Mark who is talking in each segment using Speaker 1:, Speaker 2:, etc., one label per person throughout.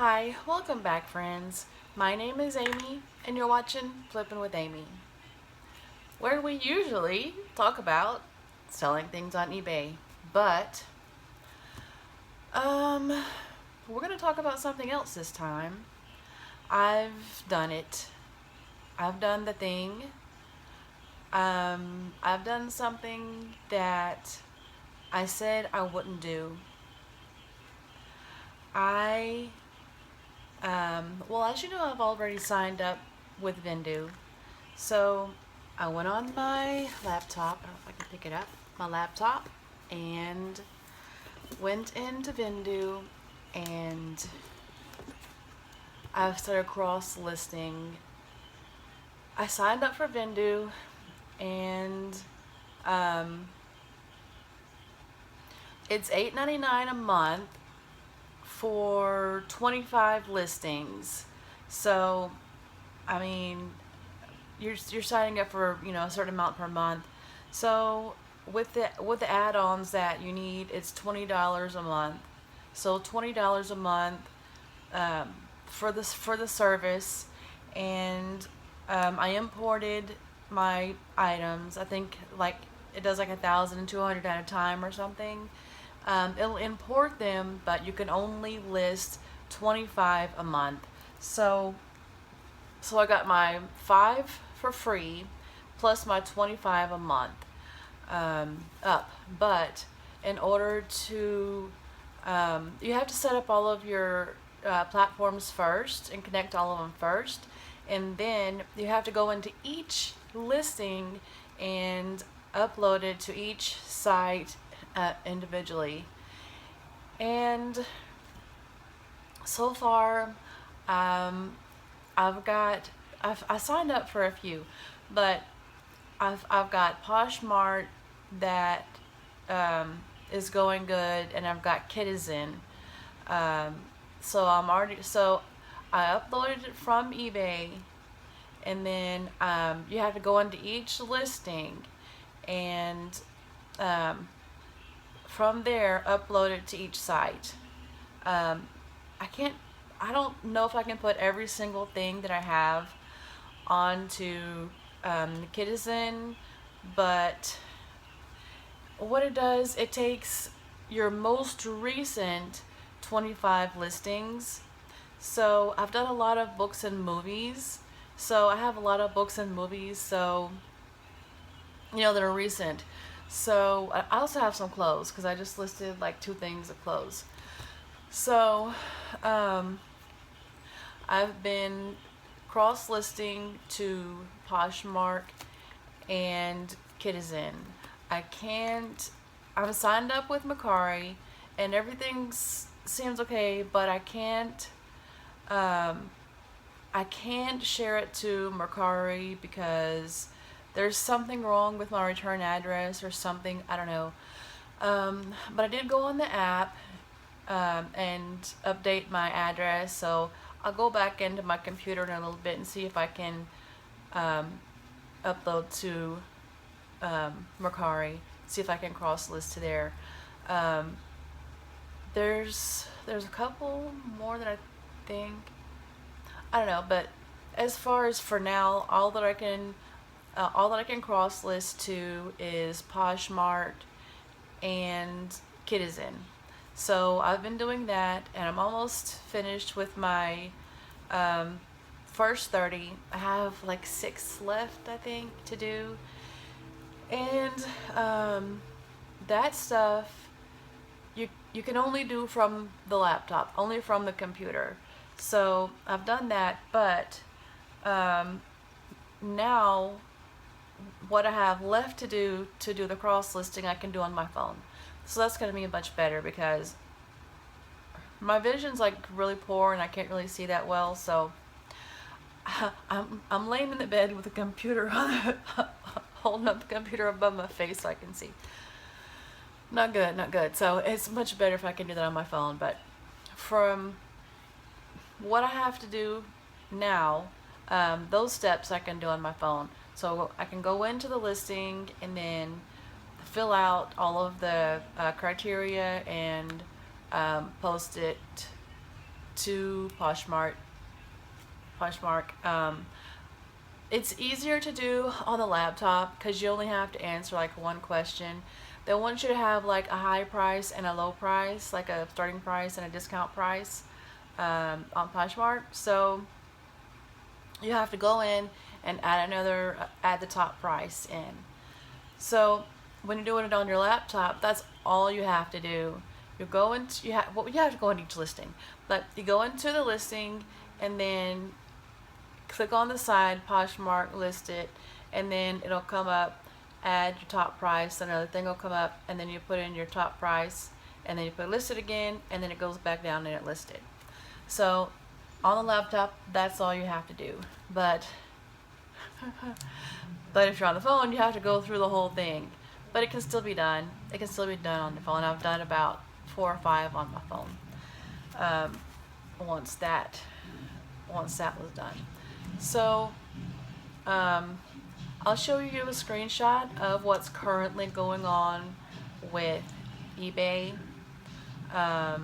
Speaker 1: Hi, welcome back, friends. My name is Amy, and you're watching Flippin' with Amy, where we usually talk about selling things on eBay. But, um, we're gonna talk about something else this time. I've done it. I've done the thing. I've done something that I said I wouldn't do. I, well, as you know, I've already signed up with Vendu. So I went on my laptop, I don't know if I can pick it up, my laptop, and went into Vendu, and I started cross listing. I signed up for Vendu, and um, it's $8.99 a month for 25 listings. So, I mean, you're signing up for a certain amount per month. So with the add-ons that you need, it's $20 a month. So $20 a month um, for the service, and I imported my items. I think like it does like 1,200 at a time or something. It'll import them, but you can only list 25 a month. So I got my 5 for free plus my 25 a month up. But in order to, you have to set up all of your platforms first and connect all of them first. And then you have to go into each listing and upload it to each site individually. And so far, um, I signed up for a few, but I've got Poshmark that is going good, and I've got Kitizen. Um, so I uploaded it from eBay, and then you have to go into each listing, and um, from there upload it to each site. Um, I can't. I don't know if I can put every single thing that I have onto Kitizen, but what it does, it takes your most recent 25 listings. So I've done a lot of books and movies. So I have a lot of books and movies, so that are recent. So I also have some clothes because I just listed like 2 things of clothes. So I've been cross-listing to Poshmark and Kitizen. I can't. I'm signed up with Macari, and everything seems okay, but I can't. I can't share it to Mercari because there's something wrong with my return address or something. I don't know. But I did go on the app and update my address. So I'll go back into my computer in a little bit and see if I can upload to Mercari. See if I can cross list to there. Um, there's a couple more that I think. I don't know, but as far as for now, all that I can cross list to is Poshmark and Kitizen. So I've been doing that, and I'm almost finished with my first 30. I have like 6 left, I think, to do. And that stuff you can only do from the laptop, only from the computer. So I've done that, but now what I have left to do the cross listing, I can do on my phone. So that's going to be much better because my vision's like really poor and I can't really see that well. So I'm laying in the bed with the computer holding up the computer above my face so I can see. Not good, not good. So it's much better if I can do that on my phone. But from what I have to do now, those steps I can do on my phone. So I can go into the listing and then fill out all of the criteria and post it to Poshmark. It's easier to do on the laptop because you only have to answer like one question. They want you to have like a high price and a low price, like a starting price and a discount price on Poshmark. So you have to go in and add the top price in. So when you're doing it on your laptop, that's all you have to do. You go into you have to go into each listing, but you go into the listing and then click on the side, Poshmark, list it, and then it'll come up, add your top price, another thing will come up, and then you put in your top price, and then you put listed again, and then it goes back down and it listed. So on the laptop, that's all you have to do. But if you're on the phone, you have to go through the whole thing. But it can still be done. It can still be done on the phone. I've done about 4 or 5 on my phone. Once that was done. So I'll show you a screenshot of what's currently going on with eBay. I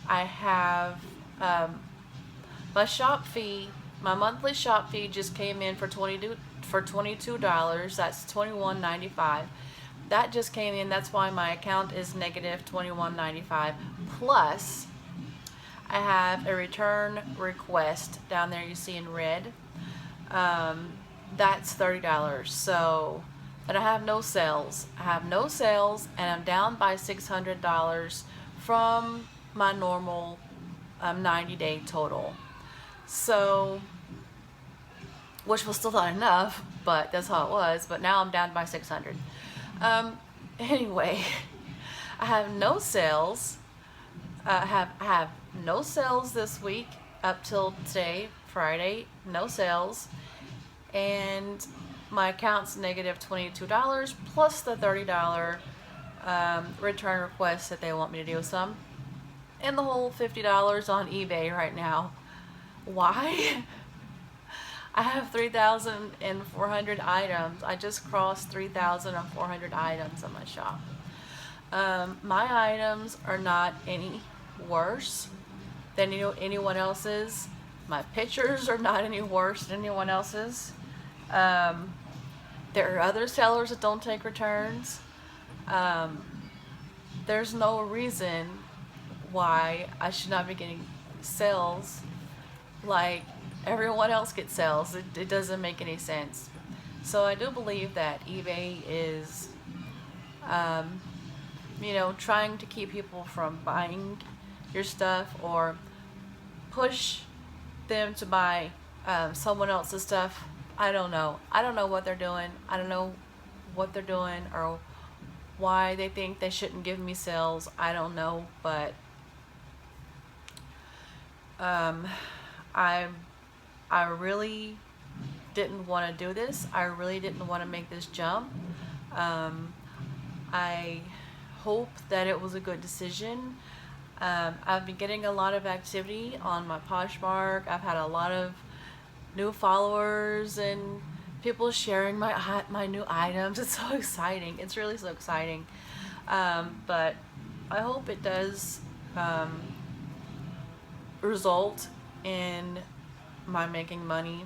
Speaker 1: have my shop fee. My monthly shop fee just came in for $22. That's $21.95. That just came in. That's why my account is negative $21.95. Plus, I have a return request down there you see in red. That's $30. So, and I have no sales. And I'm down by $600 from my normal 90-day total. So, which was still not enough, but that's how it was. But now I'm down by 600. Anyway, I have no sales. I have no sales this week up till today, Friday. No sales, and my account's negative $22 plus the $30 return request that they want me to do. So I'm in the whole $50 on eBay right now. Why? I have 3,400 items. I just crossed 3,400 items in my shop. My items are not any worse than anyone else's. My pictures are not any worse than anyone else's. There are other sellers that don't take returns. There's no reason why I should not be getting sales like everyone else gets sales. It doesn't make any sense. So I do believe that eBay is, trying to keep people from buying your stuff or push them to buy someone else's stuff. I don't know. I don't know what they're doing. I don't know what they're doing or why they think they shouldn't give me sales. I don't know, but I really didn't want to do this. I really didn't want to make this jump. I hope that it was a good decision. I've been getting a lot of activity on my Poshmark. I've had a lot of new followers and people sharing my new items. It's so exciting. It's really so exciting. But I hope it does result in my making money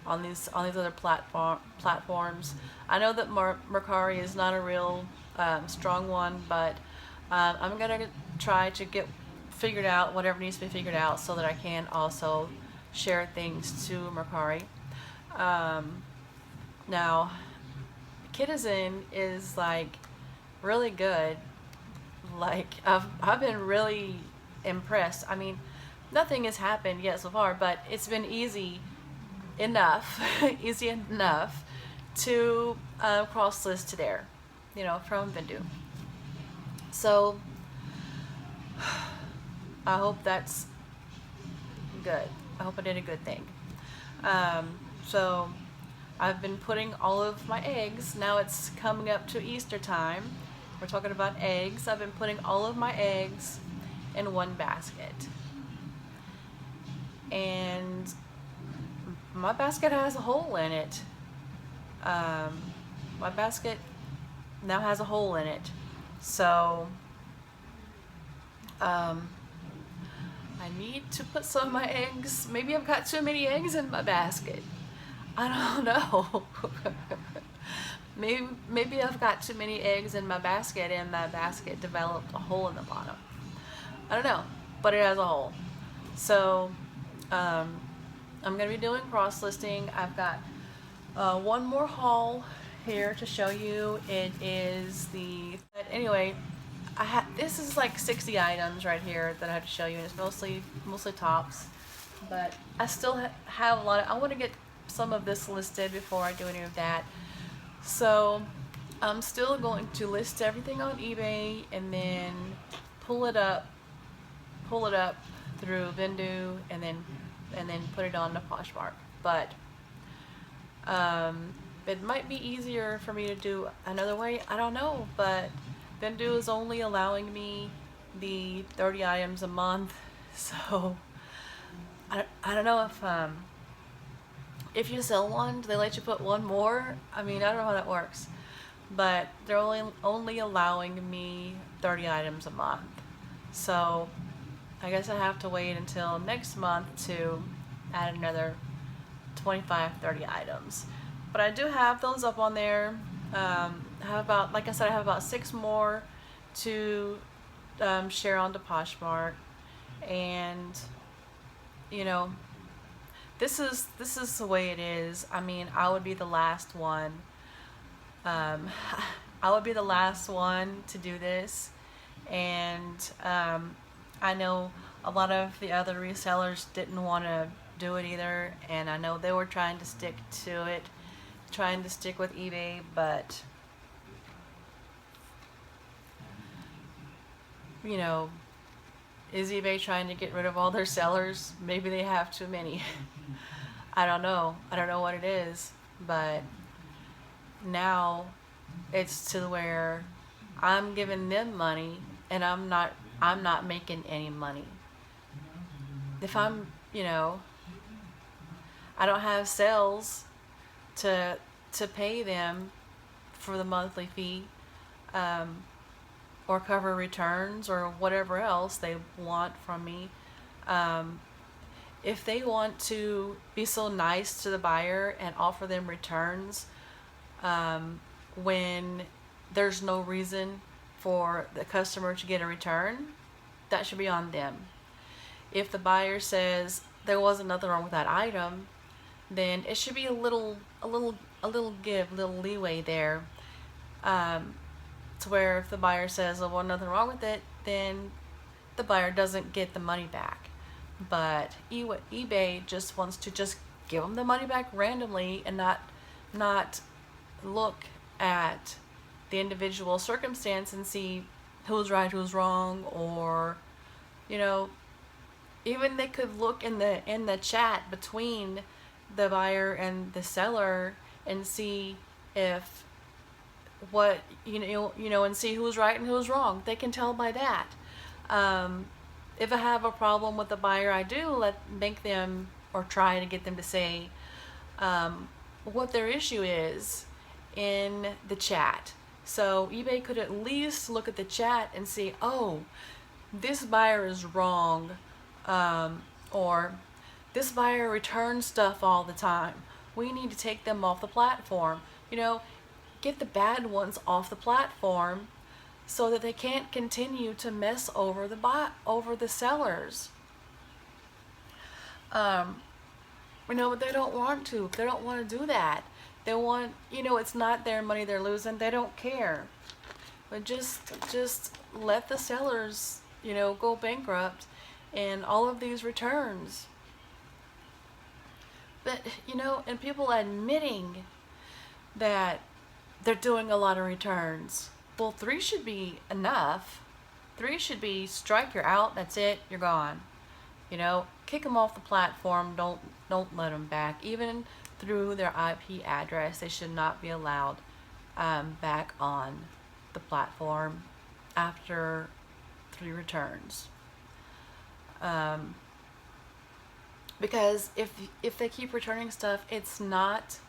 Speaker 1: on these other platforms. I know that Mercari is not a real strong one, but I'm gonna try to get figured out whatever needs to be figured out so that I can also share things to Mercari. Now, Citizen is like really good. Like I've been really impressed. I mean, nothing has happened yet so far, but it's been easy enough to cross list to there, from Vindu. So I hope that's good. I hope I did a good thing. So I've been putting all of my eggs. Now it's coming up to Easter time. We're talking about eggs. I've been putting all of my eggs in one basket. And my basket has a hole in it. My basket now has a hole in it. So I need to put some of my eggs. Maybe I've got too many eggs in my basket. I don't know. Maybe I've got too many eggs in my basket and that basket developed a hole in the bottom. I don't know, but it has a hole. So um, I'm going to be doing cross listing. I've got one more haul here to show you. It is but anyway, this is like 60 items right here that I have to show you, and it's mostly tops. But I still have a lot I want to get some of this listed before I do any of that. So I'm still going to list everything on eBay and then pull it up through Vendu and then put it on the Poshmark. But it might be easier for me to do another way. I don't know, but Vendu is only allowing me the 30 items a month, so I don't know if you sell one, do they let you put one more? I mean, I don't know how that works, but they're only allowing me 30 items a month. So I guess I have to wait until next month to add another 25, 30 items. But I do have those up on there. I have about, like I said, I have about 6 more to share on to Poshmark, and you know, this is the way it is. I mean, I would be the last one. I would be the last one to do this, and I know a lot of the other resellers didn't want to do it either, and I know they were trying to stick to it, trying to stick with eBay, but you know, is eBay trying to get rid of all their sellers? Maybe they have too many. I don't know what it is, but now it's to where I'm giving them money and I'm not making any money. If I don't have sales to pay them for the monthly fee, or cover returns or whatever else they want from me. If they want to be so nice to the buyer and offer them returns when there's no reason for the customer to get a return, that should be on them. If the buyer says there wasn't nothing wrong with that item, then it should be a little leeway there, to where if the buyer says there wasn't nothing wrong with it, then the buyer doesn't get the money back. But eBay just wants to just give them the money back randomly and not look at the individual circumstance and see who's right, who's wrong, or even they could look in the chat between the buyer and the seller and see if and see who's right and who's wrong. They can tell by that. If I have a problem with the buyer, I do make them or try to get them to say what their issue is in the chat. So eBay could at least look at the chat and see, oh, this buyer is wrong, or this buyer returns stuff all the time. We need to take them off the platform. Get the bad ones off the platform so that they can't continue to mess over the sellers. But they don't want to. They don't want to do that. They want, it's not their money they're losing. They don't care. But just let the sellers, go bankrupt and all of these returns. But, and people admitting that they're doing a lot of returns. Well, 3 should be enough. 3 should be strike, you're out, that's it, you're gone. Kick them off the platform, don't let them back. Even through their IP address, they should not be allowed back on the platform after 3 returns. Because if they keep returning stuff, it's not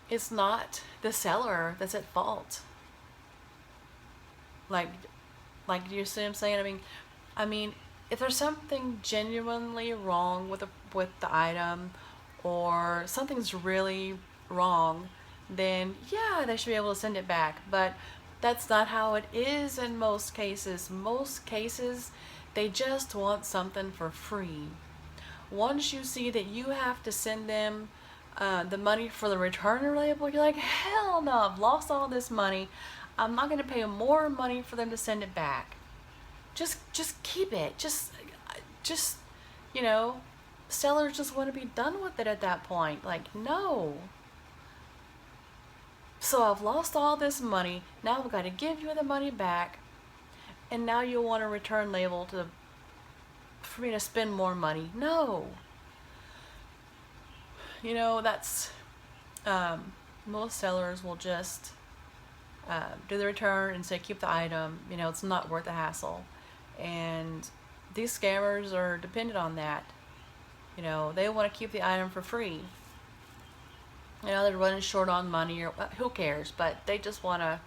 Speaker 1: the seller that's at fault. Like, do you see what I'm saying? I mean, if there's something genuinely wrong with the item, or something's really wrong, then yeah, they should be able to send it back. But that's not how it is in most cases. Most cases, they just want something for free. Once you see that you have to send them the money for the return label, you're like, hell no, I've lost all this money. I'm not going to pay more money for them to send it back. Just keep it. Just, you know, sellers just want to be done with it at that point. Like, no. So I've lost all this money. Now I've got to give you the money back. And now you want a return label for me to spend more money. No. You know, that's, most sellers will just do the return and say keep the item. You know, it's not worth the hassle. And these scammers are dependent on that. You know, they want to keep the item for free. You know, they're running short on money, or who cares? But they just want to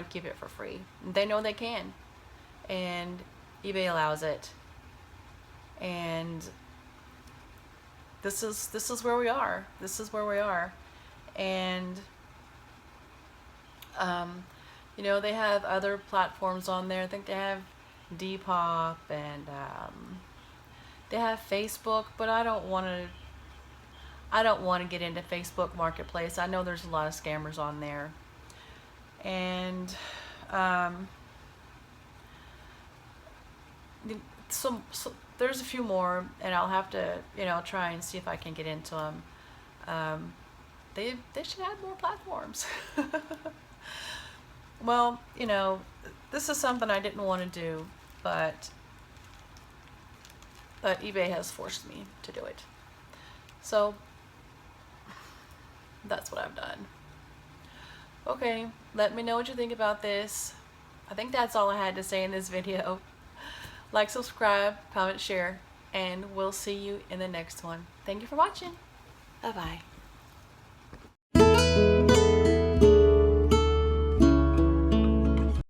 Speaker 1: keep it for free. They know they can, and eBay allows it. And this is where we are. This is where we are. And you know, they have other platforms on there. I think they have Depop, and they have Facebook, but I don't want to get into Facebook Marketplace. I know there's a lot of scammers on there. And so there's a few more, and I'll have to, you know, try and see if I can get into them. They should add more platforms. Well, you know, this is something I didn't want to do, but eBay has forced me to do it. So that's what I've done. Okay, let me know what you think about this. I think that's all I had to say in this video. Like, subscribe, comment, share, and we'll see you in the next one. Thank you for watching. Bye-bye.